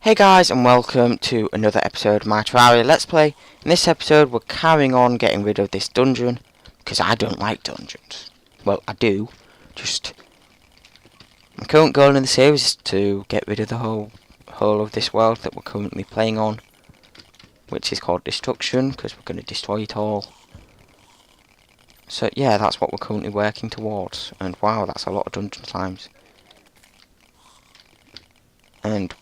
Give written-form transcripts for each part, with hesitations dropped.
Hey guys, and welcome to another episode of my Terraria Let's Play. In this episode we're carrying on getting rid of this dungeon, because I don't like dungeons. Well, I do, just my current goal in the series is to get rid of the whole of this world that we're currently playing on, which is called Destruction, because we're going to destroy it all. So yeah, that's what we're currently working towards, and wow, that's a lot of dungeon times. And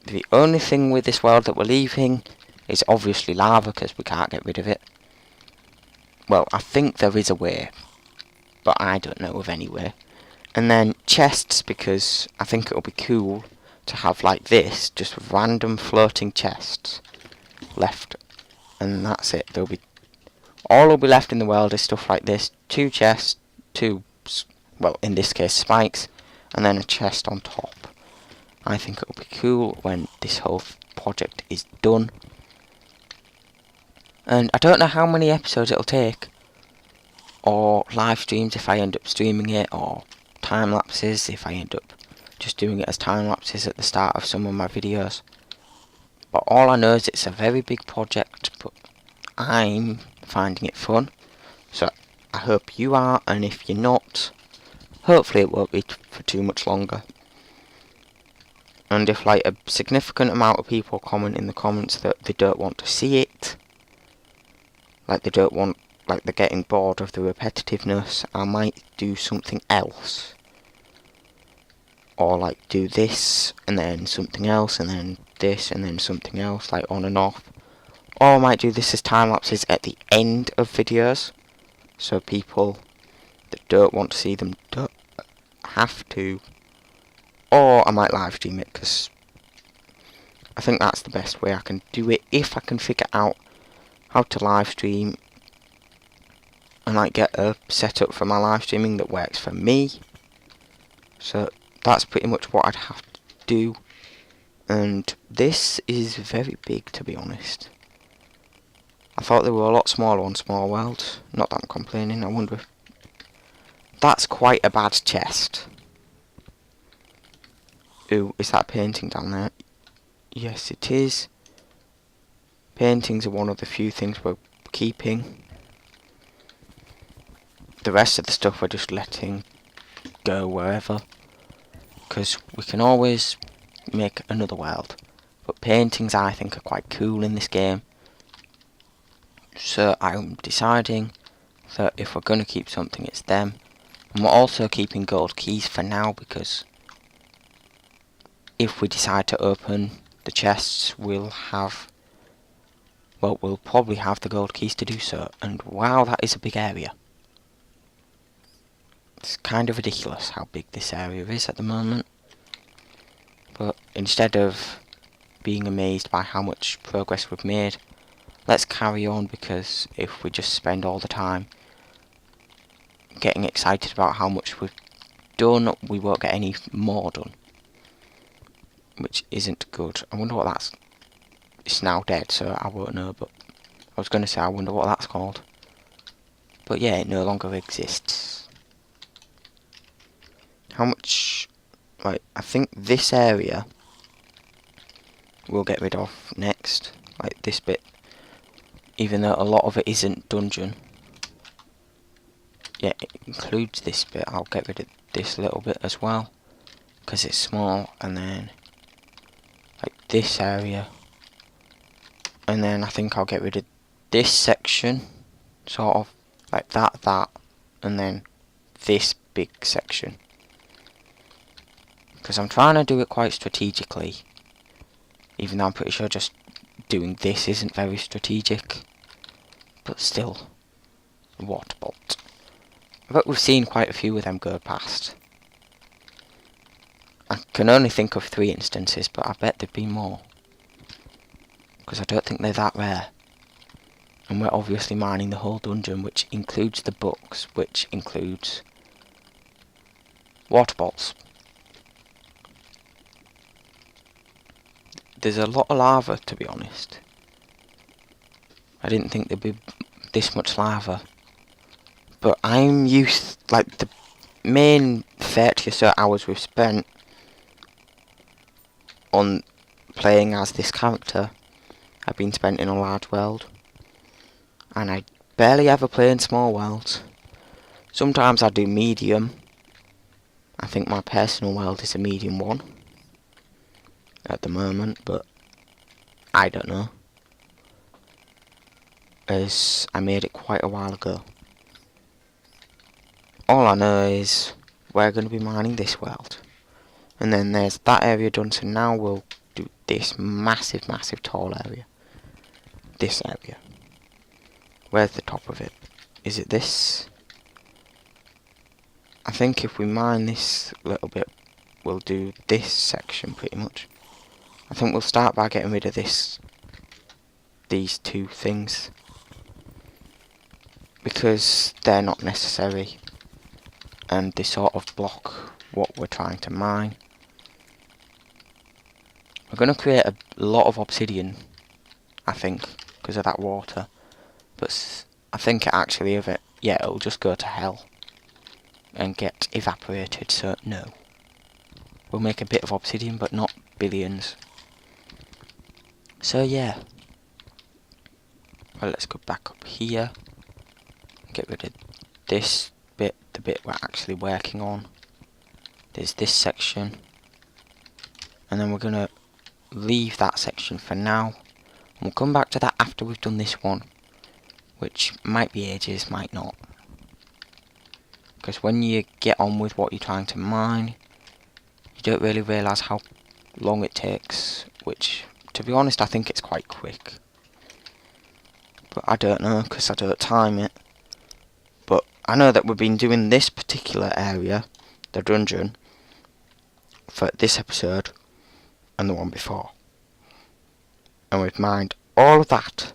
the only thing with this world that we're leaving is obviously lava, because we can't get rid of it. Well, I think there is a way, but I don't know of any way. And then chests, because I think it'll be cool to have like this, just random floating chests left, and that's it. All will be left in the world is stuff like this: 2 chests, 2, well, in this case spikes, and then a chest on top. I think it'll be cool when this whole project is done. And I don't know how many episodes it'll take, or live streams if I end up streaming it, or time lapses if I end up just doing it as time lapses at the start of some of my videos. But all I know is it's a very big project, but I'm finding it fun. So I hope you are, and if you're not, hopefully it won't be for too much longer. And if like a significant amount of people comment in the comments that they don't want to see it, like they don't want, like they're getting bored of the repetitiveness, I might do something else. Or like do this, and then something else, and then this, and then something else, like on and off. Or I might do this as time lapses at the end of videos, so people that don't want to see them don't have to. Or I might live stream it, because I think that's the best way I can do it, if I can figure out how to live stream and like get a setup for my live streaming that works for me. So that's pretty much what I'd have to do. And this is very big, to be honest. I thought they were a lot smaller on Small World. Not that I'm complaining. I wonder if that's quite a bad chest. Ooh, is that a painting down there? Yes, it is. Paintings are one of the few things we're keeping. The rest of the stuff we're just letting go wherever, because we can always make another world. But paintings I think are quite cool in this game. So I'm deciding that if we're going to keep something, it's them. And we're also keeping gold keys for now, because if we decide to open the chests, we'll probably have the gold keys to do so. And wow, that is a big area. It's kind of ridiculous how big this area is at the moment. But instead of being amazed by how much progress we've made, let's carry on, because if we just spend all the time getting excited about how much we've done, we won't get any more done, which isn't good. I wonder what that's... It's now dead, so I won't know, but I was going to say I wonder what that's called. But yeah, it no longer exists. How much... Like, I think this area we'll get rid of next. Like this bit. Even though a lot of it isn't dungeon. Yeah, it includes this bit. I'll get rid of this little bit as well, because it's small. And then like this area. And then I think I'll get rid of this section. Sort of like that. And then this big section. Because I'm trying to do it quite strategically. Even though I'm pretty sure just doing this isn't very strategic. But still. What bolt? I bet we've seen quite a few of them go past. I can only think of 3 instances, but I bet there'd be more. Because I don't think they're that rare. And we're obviously mining the whole dungeon, which includes the books, which includes water bolts. There's a lot of lava, to be honest. I didn't think there'd be this much lava. But I'm used, like, the main 30 or so hours we've spent on playing as this character, I've been spent in a large world, and I barely ever play in small worlds. Sometimes I do medium. I think my personal world is a medium 1 at the moment, but I don't know, as I made it quite a while ago. All I know is we're going to be mining this world, and then there's that area done, so now we'll do this massive tall area. This area. Where's the top of it? Is it this? I think if we mine this little bit, we'll do this section pretty much. I think we'll start by getting rid of these two things, because they're not necessary and they sort of block what we're trying to mine. We're going to create a lot of obsidian, I think, because of that water, but I think actually it'll just go to hell and get evaporated, so no. We'll make a bit of obsidian, but not billions. So yeah. Well, let's go back up here. Get rid of this bit, the bit we're actually working on. There's this section. And then we're going to leave that section for now. And we'll come back to that after we've done this one, which might be ages, might not. Because when you get on with what you're trying to mine, you don't really realise how long it takes, which, to be honest, I think it's quite quick. But I don't know, because I don't time it. But I know that we've been doing this particular area, the dungeon, for this episode and the one before. And we've mined all of that.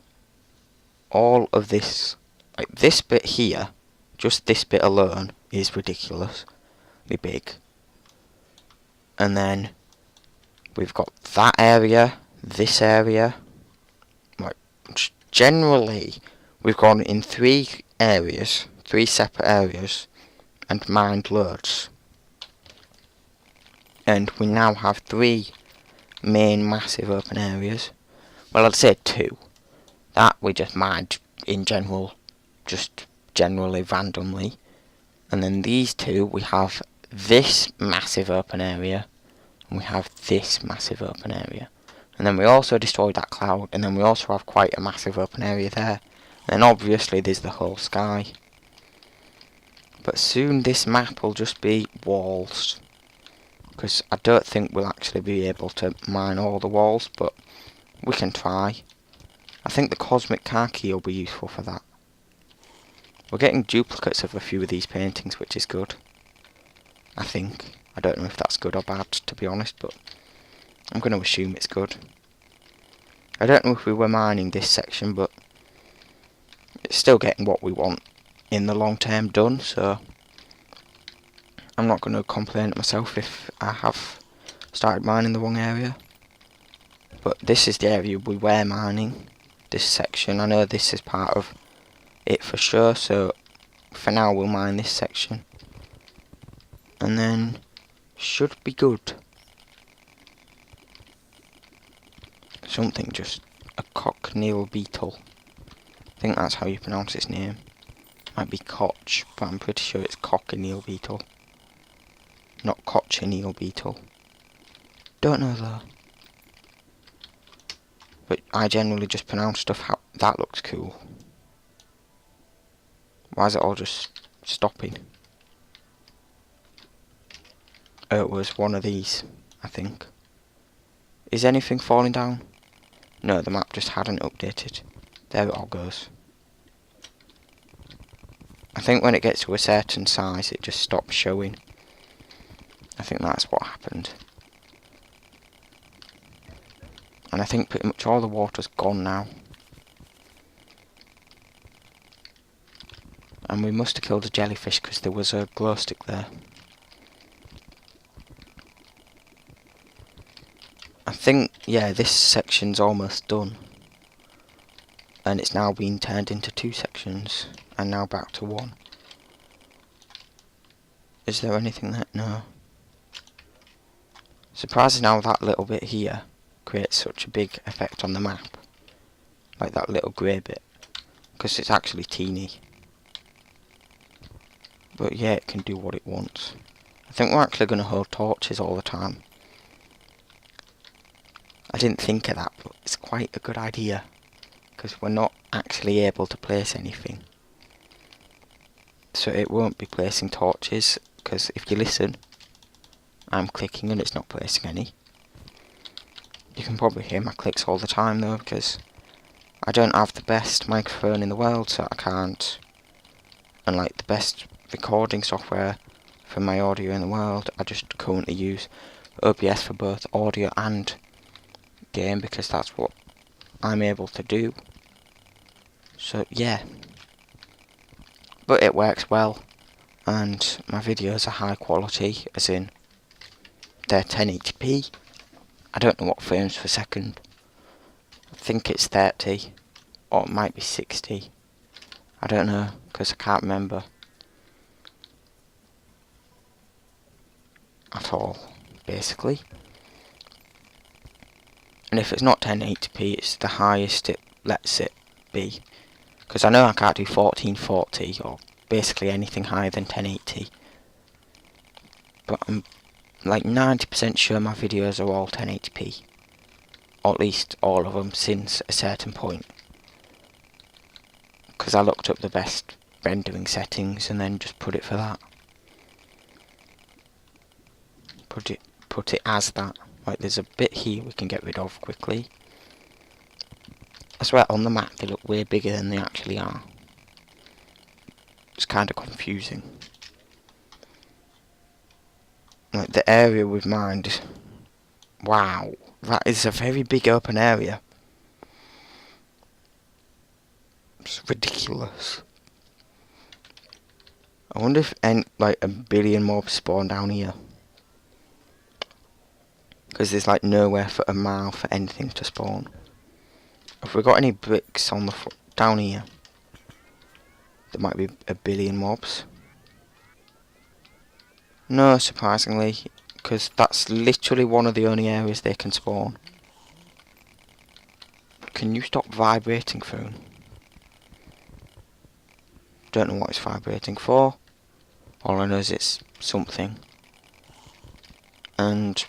All of this. Like this bit here, just this bit alone, is ridiculously big. And then we've got that area, this area. Like, generally, we've gone in 3 areas, 3 separate areas, and mined loads. And we now have 3 main massive open areas. Well, I'd say 2. That we just mined in general, just generally randomly. And then these 2, we have this massive open area, and we have this massive open area. And then we also destroyed that cloud, and then we also have quite a massive open area there. And then obviously there's the whole sky. But soon this map will just be walls, because I don't think we'll actually be able to mine all the walls, but we can try. I think the cosmic car key will be useful for that. We're getting duplicates of a few of these paintings, which is good. I think. I don't know if that's good or bad, to be honest, but I'm going to assume it's good. I don't know if we were mining this section, but it's still getting what we want in the long term done, so I'm not going to complain at myself if I have started mining the wrong area. But this is the area we were mining, this section. I know this is part of it for sure, so for now we'll mine this section. And then should be good. Something just a cochineal beetle. I think that's how you pronounce its name. Might be Koch, but I'm pretty sure it's cochineal beetle. Not cochineal beetle. Don't know though. But I generally just pronounce stuff how that looks cool. Why is it all just stopping? Oh, it was one of these, I think. Is anything falling down? No, the map just hadn't updated. There it all goes. I think when it gets to a certain size, it just stops showing. I think that's what happened. And I think pretty much all the water's gone now. And we must have killed a jellyfish because there was a glow stick there. I think, yeah, this section's almost done. And it's now been turned into 2 sections. And now back to 1. Is there anything that... No. Surprising how that little bit here create such a big effect on the map. Like that little grey bit. Because it's actually teeny. But yeah, it can do what it wants. I think we're actually going to hold torches all the time. I didn't think of that, but it's quite a good idea. Because we're not actually able to place anything. So it won't be placing torches, because if you listen, I'm clicking and it's not placing any. You can probably hear my clicks all the time though, because I don't have the best microphone in the world, so I can't. And like the best recording software for my audio in the world, I just currently use OBS for both audio and game, because that's what I'm able to do. So yeah. But it works well, and my videos are high quality, as in they're 1080p. I don't know what frames per second. I think it's 30, or it might be 60. I don't know, because I can't remember at all, basically. And if it's not 1080p, it's the highest it lets it be. Because I know I can't do 1440 or basically anything higher than 1080. But I'm like 90% sure my videos are all 1080p. Or at least all of them since a certain point. Because I looked up the best rendering settings and then just put it for that. Put it as that. Like there's a bit here we can get rid of quickly. I swear on the map they look way bigger than they actually are. It's kind of confusing. Like the area we've mined. Wow, that is a very big open area. It's ridiculous. I wonder if like a billion mobs spawn down here. Because there's like nowhere for a mile for anything to spawn. Have we got any bricks on the down here? There might be a billion mobs. No, surprisingly, because that's literally one of the only areas they can spawn. Can you stop vibrating, phone? Don't know what it's vibrating for. All I know is it's something. And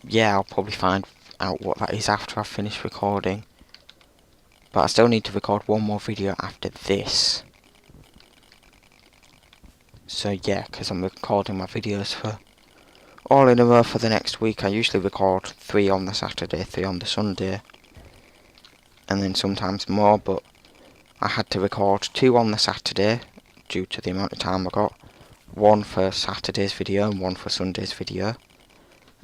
yeah, I'll probably find out what that is after I've finished recording. But I still need to record one more video after this. So yeah, because I'm recording my videos for all in a row for the next week. I usually record 3 on the Saturday, 3 on the Sunday. And then sometimes more, but I had to record 2 on the Saturday due to the amount of time I got. 1 for Saturday's video and 1 for Sunday's video.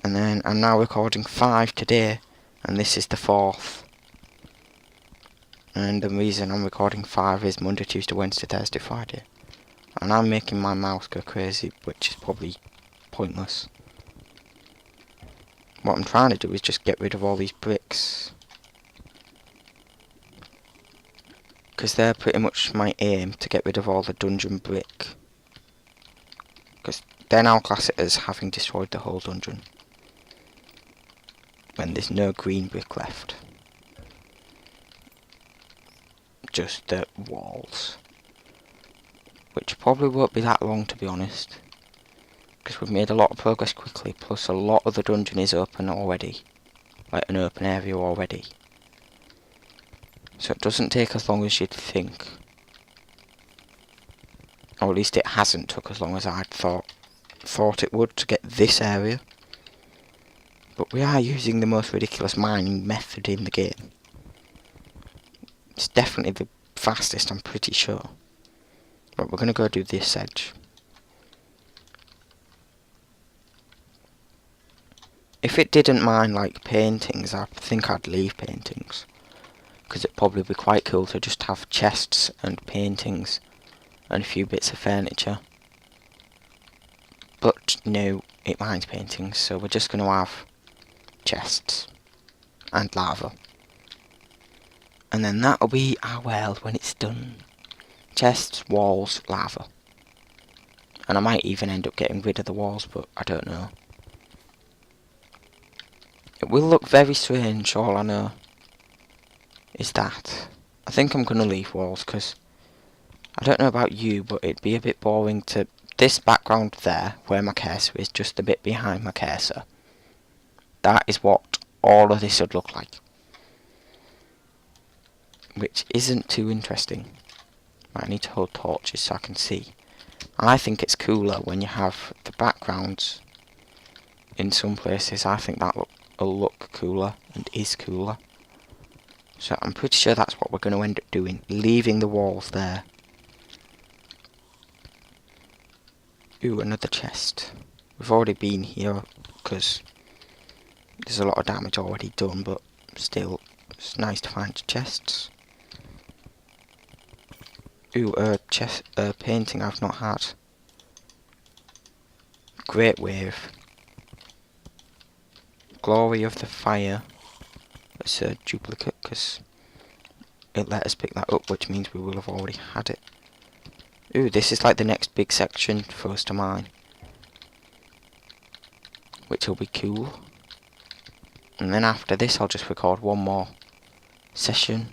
And then I'm now recording 5 today, and this is the 4th. And the reason I'm recording 5 is Monday, Tuesday, Wednesday, Thursday, Friday. And I'm making my mouse go crazy, which is probably pointless. What I'm trying to do is just get rid of all these bricks. Because they're pretty much my aim, to get rid of all the dungeon brick. Because then I'll class it as having destroyed the whole dungeon. When there's no green brick left. Just the walls. Which probably won't be that long, to be honest. Because we've made a lot of progress quickly, plus a lot of the dungeon is open already. Like an open area already. So it doesn't take as long as you'd think. Or at least it hasn't took as long as I'd thought it would to get this area. But we are using the most ridiculous mining method in the game. It's definitely the fastest, I'm pretty sure. But we're going to go do this edge. If it didn't mine like paintings, I think I'd leave paintings. Because it'd probably be quite cool to just have chests and paintings and a few bits of furniture. But no, it mines paintings, so we're just going to have chests and lava. And then that'll be our world when it's done. Chests, walls, lava. And I might even end up getting rid of the walls, but I don't know. It will look very strange, all I know is that. I think I'm going to leave walls, because I don't know about you, but it'd be a bit boring to... This background there, where my cursor is, just a bit behind my cursor. That is what all of this would look like. Which isn't too interesting. I need to hold torches so I can see. I think it's cooler when you have the backgrounds in some places. I think that will look cooler and is cooler. So I'm pretty sure that's what we're going to end up doing. Leaving the walls there. Ooh, another chest. We've already been here because there's a lot of damage already done, but still, it's nice to find chests. Ooh, painting I've not had. Great wave. Glory of the fire. It's a duplicate because it let us pick that up, which means we will have already had it. Ooh, this is like the next big section for us to mine, which will be cool. And then after this I'll just record one more session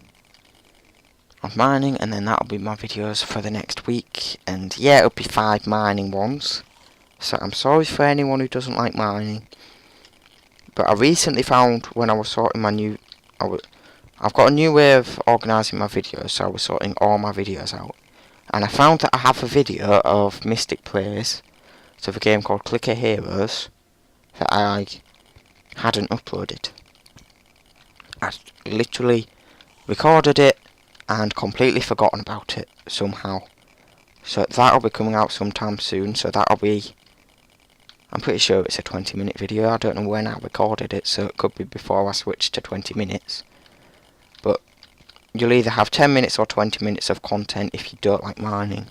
of mining, and then that'll be my videos for the next week. And yeah, it'll be 5 mining ones, so I'm sorry for anyone who doesn't like mining. But I recently found, when I was sorting my new... I've got a new way of organising my videos, so I was sorting all my videos out. And I found that I have a video of Mystic Plays, so of a game called Clicker Heroes, that I hadn't uploaded. I literally recorded it and completely forgotten about it somehow. So that'll be coming out sometime soon, so that'll be... I'm pretty sure it's a 20-minute video. I don't know when I recorded it, so it could be before I switched to 20 minutes. But you'll either have 10 minutes or 20 minutes of content if you don't like mining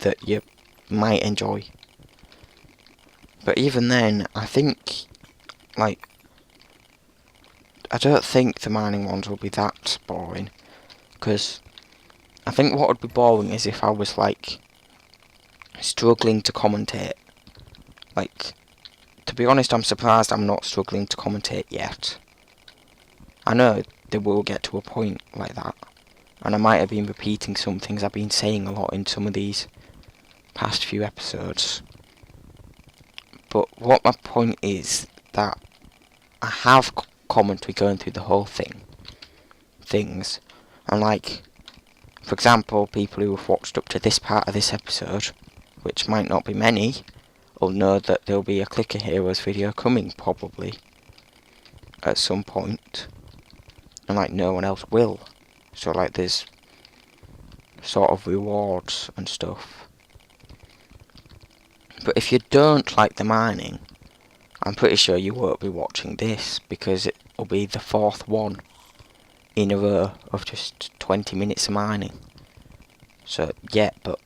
that you might enjoy. But even then, I think, like, I don't think the mining ones will be that boring. Because I think what would be boring is if I was, like, struggling to commentate. Like, to be honest, I'm surprised I'm not struggling to commentate yet. I know they will get to a point like that, and I might have been repeating some things I've been saying a lot in some of these past few episodes. But what my point is, that I have commentary going through the whole things, and like, for example, people who have watched up to this part of this episode, which might not be many, will know that there'll be a Clicker Heroes video coming, probably, at some point. And like, no one else will. So like, there's sort of rewards and stuff. But if you don't like the mining, I'm pretty sure you won't be watching this, because it will be the 4th one in a row of just 20 minutes of mining. So yeah, but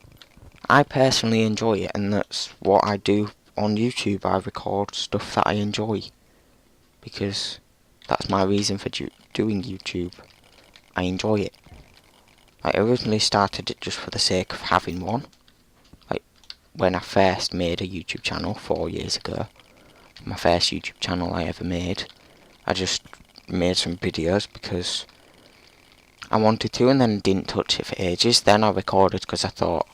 I personally enjoy it, and that's what I do on YouTube. I record stuff that I enjoy, because that's my reason for doing YouTube. I enjoy it. I originally started it just for the sake of having one. Like, when I first made a YouTube channel 4 years ago, my first YouTube channel I ever made, I just made some videos because I wanted to, and then didn't touch it for ages. Then I recorded because I thought,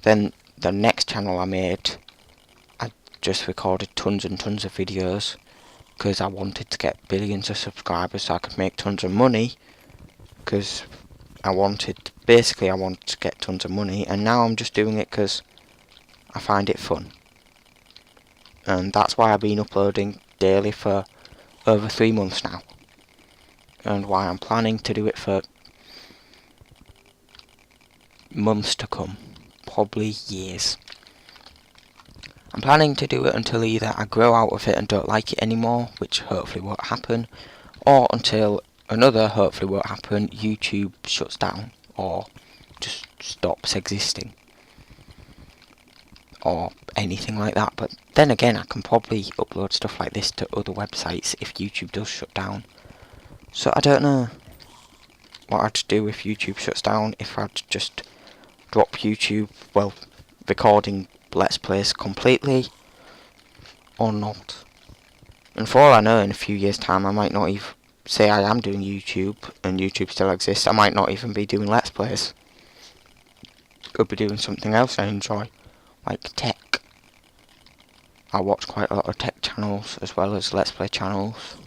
then the next channel I made, I just recorded tons and tons of videos because I wanted to get billions of subscribers so I could make tons of money, because I wanted to get tons of money. And now I'm just doing it because I find it fun, and that's why I've been uploading daily for over 3 months now, and why I'm planning to do it for months to come, probably years. I'm planning to do it until either I grow out of it and don't like it anymore, which hopefully won't happen, or until hopefully won't happen, YouTube shuts down or just stops existing, or anything like that. But then again, I can probably upload stuff like this to other websites if YouTube does shut down. So I don't know what I'd do if YouTube shuts down, if I'd just drop YouTube, well, recording Let's Plays completely, or not. And for all I know, in a few years' time, I might not even say I am doing YouTube, and YouTube still exists. I might not even be doing Let's Plays. Could be doing something else I enjoy, like tech. I watch quite a lot of tech channels as well as Let's Play channels.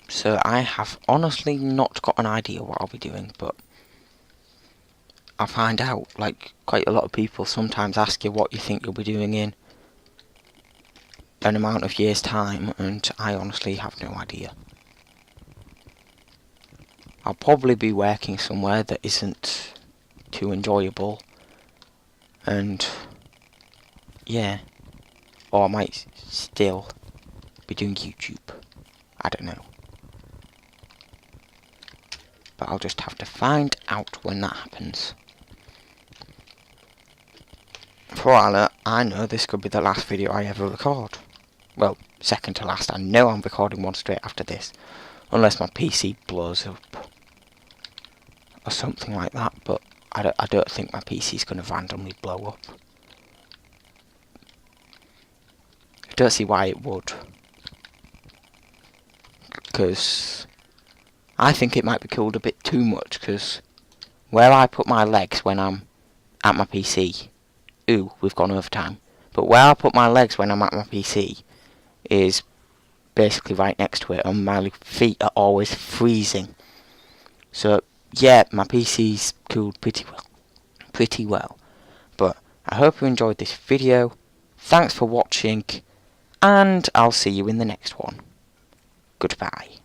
So I have honestly not got an idea what I'll be doing, but I'll find out. Like, quite a lot of people sometimes ask you what you think you'll be doing in an amount of years' time, and I honestly have no idea. I'll probably be working somewhere that isn't too enjoyable, and yeah, or I might still be doing YouTube. I don't know. But I'll just have to find out when that happens. For all I know, this could be the last video I ever record. Well, second to last. I know I'm recording one straight after this. Unless my PC blows up. Or something like that, but I don't think my PC's going to randomly blow up. I don't see why it would. Because I think it might be cooled a bit too much, because where I put my legs when I'm at my PC... Ooh, we've gone over time. But where I put my legs when I'm at my PC is basically right next to it, and my feet are always freezing. So, yeah, my PC's cooled pretty well. But I hope you enjoyed this video. Thanks for watching, and I'll see you in the next one. Goodbye.